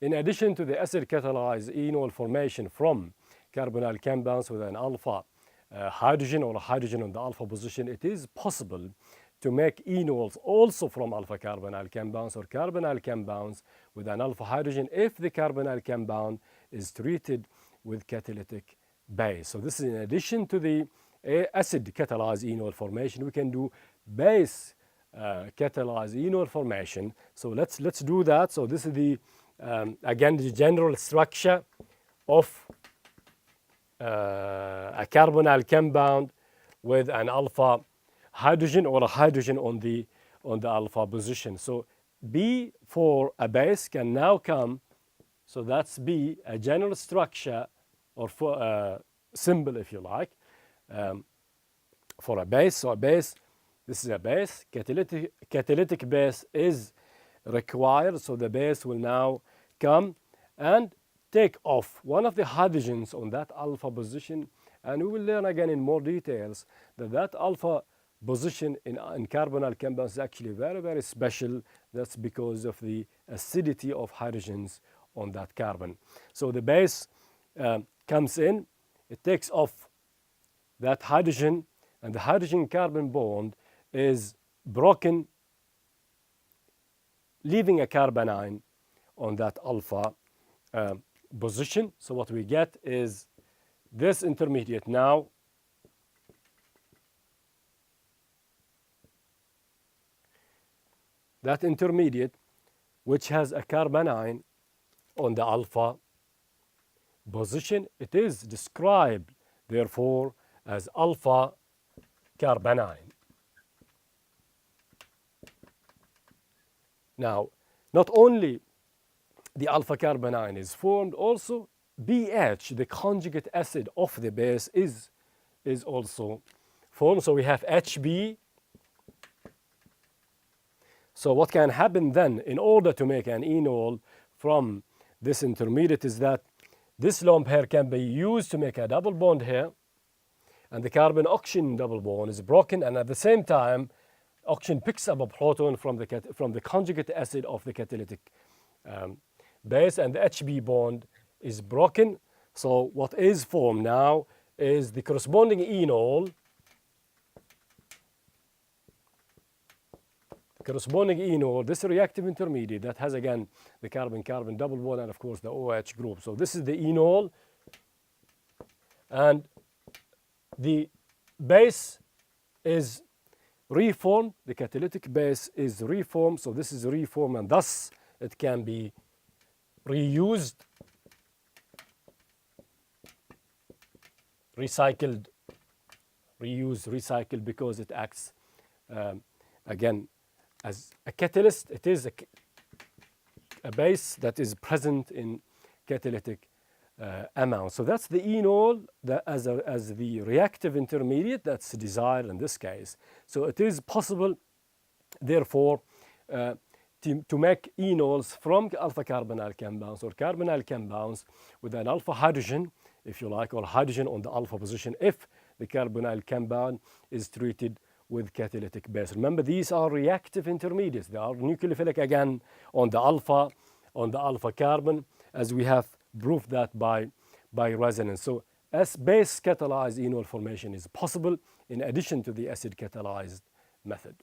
in addition to the acid catalyzed enol formation from carbonyl compounds with an alpha hydrogen or a hydrogen on the alpha position, it is possible to make enols also from alpha carbonyl compounds or carbonyl compounds with an alpha hydrogen if the carbonyl compound is treated with catalytic base. So this is in addition to the acid catalyzed enol formation, we can do base catalyzed enol formation. So let's do that. So this is the again the general structure of a carbonyl compound with an alpha hydrogen or a hydrogen on the alpha position. So B for a base can now come. So that's B, a general structure or for symbol, if you like, for a base. So a base, this is a base. Catalytic base is required. So the base will now come and take off one of the hydrogens on that alpha position. And we will learn again in more details that alpha position in carbonyl compounds is actually very, very special. That's because of the acidity of hydrogens on that carbon. So the base comes in, it takes off that hydrogen, and the hydrogen-carbon bond is broken, leaving a carbanion on that alpha position. So what we get is this intermediate now that intermediate which has a carbanion on the alpha position. It is described therefore as alpha carbanion. Now, not only the alpha carbanion is formed, also BH, the conjugate acid of the base, is also formed. So we have HB. So what can happen then in order to make an enol from this intermediate is that this lone pair can be used to make a double bond here, and the carbon-oxygen double bond is broken, and at the same time oxygen picks up a proton from the conjugate acid of the catalytic base, and the HB bond is broken. So what is formed now is the corresponding enol. This reactive intermediate that has again the carbon-carbon double bond and of course the OH group. So this is the enol, and the base is reformed, the catalytic base is reformed. So this is reformed, and thus it can be reused, recycled, because it acts again as a catalyst. It is a base that is present in catalytic amount. So that's the enol that as the reactive intermediate that's desired in this case. So it is possible, therefore, to make enols from alpha carbonyl compounds or carbonyl compounds with an alpha hydrogen, if you like, or hydrogen on the alpha position if the carbonyl compound is treated with catalytic base. Remember, these are reactive intermediates. They are nucleophilic again on the alpha carbon, as we have proved that by resonance. So as base catalyzed enol formation is possible in addition to the acid catalyzed method.